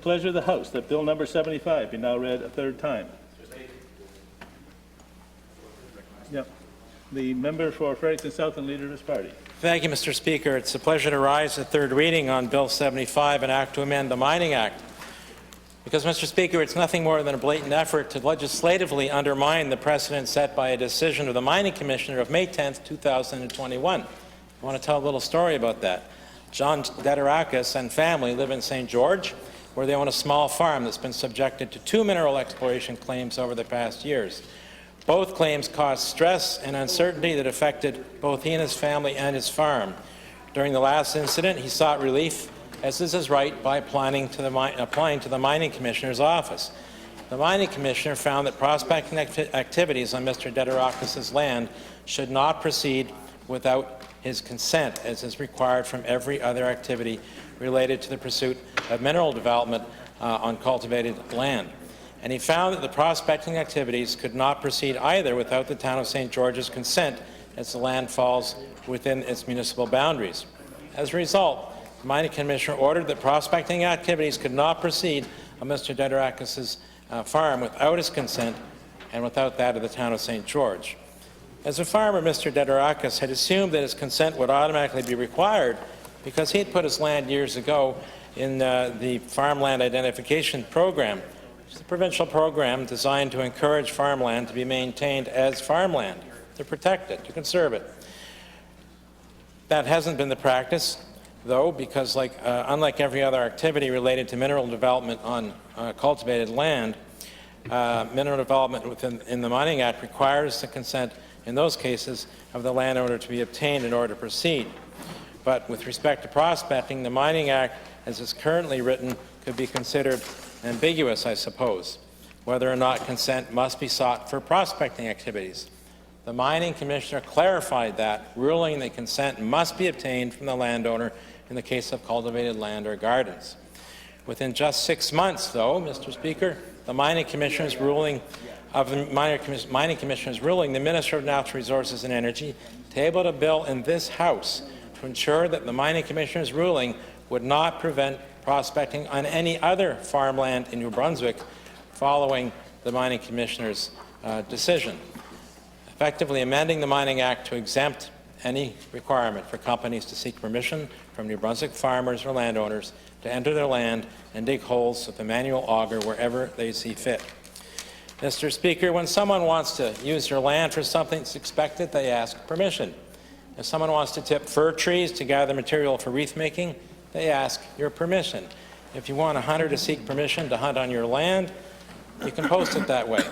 pleasure of the House that Bill number 75 be now read a third time? Yep. The member for Fredericton South and Leader of his party. Thank you, Mr. Speaker. It's a pleasure to rise at third reading on Bill 75, an act to amend the Mining Act. Because, Mr. Speaker, it's nothing more than a blatant effort to legislatively undermine the precedent set by a decision of the Mining Commissioner of May 10, 2021. I want to tell a little story about that. John Dedarakis and family live in St. George, where they own a small farm that's been subjected to 2 mineral exploration claims over the past years. Both claims caused stress and uncertainty that affected both he and his family and his farm. During the last incident, he sought relief, as is his right, by applying to the Mining Commissioner's office. The Mining Commissioner found that prospecting activities on Mr. Dedarakis' land should not proceed without his consent, as is required from every other activity related to the pursuit of mineral development on cultivated land. And he found that the prospecting activities could not proceed either without the town of St. George's consent, as the land falls within its municipal boundaries. As a result, the Mining Commissioner ordered that prospecting activities could not proceed on Mr. Dedarakis' farm without his consent and without that of the town of St. George. As a farmer, Mr. Dedarakis had assumed that his consent would automatically be required because he had put his land years ago in the Farmland Identification Program, which is a provincial program designed to encourage farmland to be maintained as farmland, to protect it, to conserve it. That hasn't been the practice, though, because unlike every other activity related to mineral development on cultivated land, mineral development in the Mining Act requires the consent in those cases of the landowner to be obtained in order to proceed. But with respect to prospecting, the Mining Act, as it's currently written, could be considered ambiguous, I suppose, whether or not consent must be sought for prospecting activities. The Mining Commissioner clarified that, ruling that consent must be obtained from the landowner in the case of cultivated land or gardens. Within just 6 months, though, Mr. Speaker, the Mining Commissioner's ruling, the Minister of Natural Resources and Energy tabled a bill in this House to ensure that the Mining Commissioner's ruling would not prevent prospecting on any other farmland in New Brunswick following the Mining Commissioner's decision, effectively amending the Mining Act to exempt any requirement for companies to seek permission from New Brunswick farmers or landowners to enter their land and dig holes with a manual auger wherever they see fit. Mr. Speaker, when someone wants to use your land for something that's expected, they ask permission. If someone wants to tip fir trees to gather material for wreath making, they ask your permission. If you want a hunter to seek permission to hunt on your land, you can post it that way.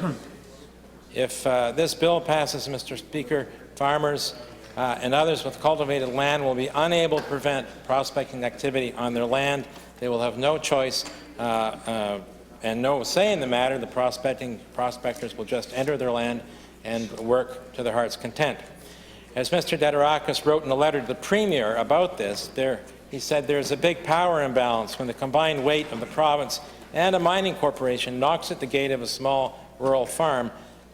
If this bill passes, Mr. Speaker, farmers and others with cultivated land will be unable to prevent prospecting activity on their land. They will have no choice and no say in the matter. The prospectors will just enter their land and work to their heart's content. As Mr. Dedarakis wrote in a letter to the Premier about this, he said there's a big power imbalance when the combined weight of the province and a mining corporation knocks at the gate of a small rural farm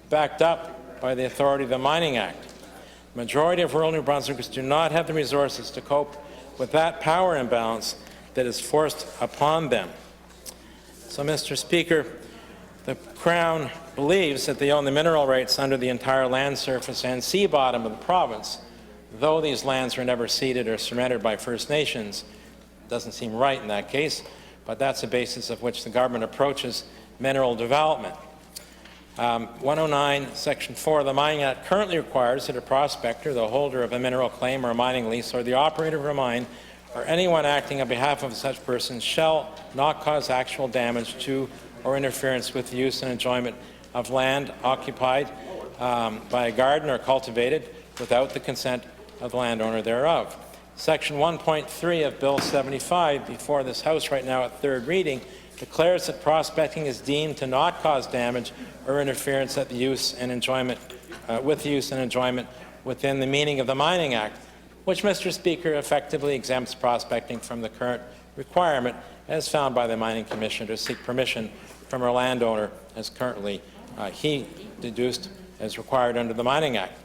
backed up by the authority of the Mining Act. The majority of rural New Brunswickers do not have the resources to cope with that power imbalance that is forced upon them. So, Mr. Speaker, the Crown believes that they own the mineral rights under the entire land surface and sea bottom of the province, though these lands were never ceded or surrendered by First Nations. It doesn't seem right in that case, but that's the basis of which the government approaches mineral development. 109, Section 4 of the Mining Act currently requires that a prospector, the holder of a mineral claim or a mining lease, or the operator of a mine, or anyone acting on behalf of such persons shall not cause actual damage to or interference with the use and enjoyment of land occupied by a garden or cultivated without the consent of the landowner thereof. Section 1.3 of Bill 75, before this House right now at third reading, declares that prospecting is deemed to not cause damage or interference with the use and enjoyment within the meaning of the Mining Act, which, Mr. Speaker, effectively exempts prospecting from the current requirement as found by the Mining Commissioner to seek permission from a landowner as currently he deduced as required under the Mining Act.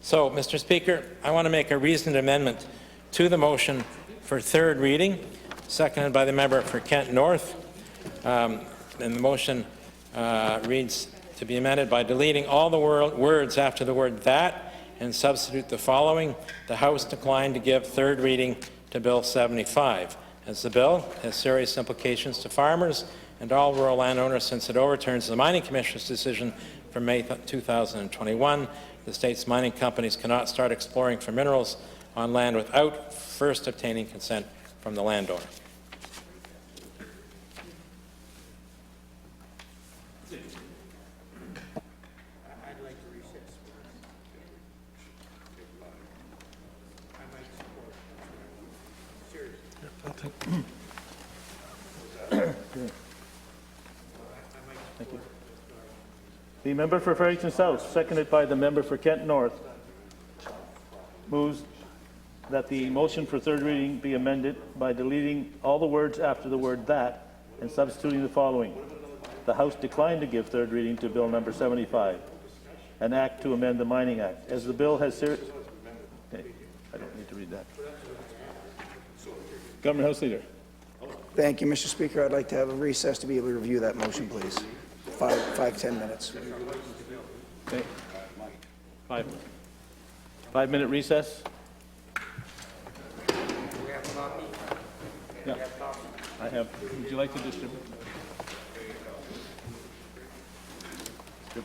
So, Mr. Speaker, I want to make a reasoned amendment to the motion for third reading, seconded by the member for Kent North, And the motion reads to be amended by deleting all the words after the word "that" and substitute the following: the House declined to give third reading to Bill 75, as the bill has serious implications to farmers and all rural landowners since it overturns the Mining Commission's decision from May 2021. The state's mining companies cannot start exploring for minerals on land without first obtaining consent from the landowner. Thank you. The member for Fredericton South, seconded by the member for Kent North, moves that the motion for third reading be amended by deleting all the words after the word "that" and substituting the following: the House declined to give third reading to Bill number 75, an act to amend the Mining Act. As the bill has serious... Okay, I don't need to read that. Government House Leader. Thank you, Mr. Speaker. I'd like to have a recess to be able to review that motion, please. 10 minutes. Okay. 5-minute recess. Yeah. I have. Would you like to distribute?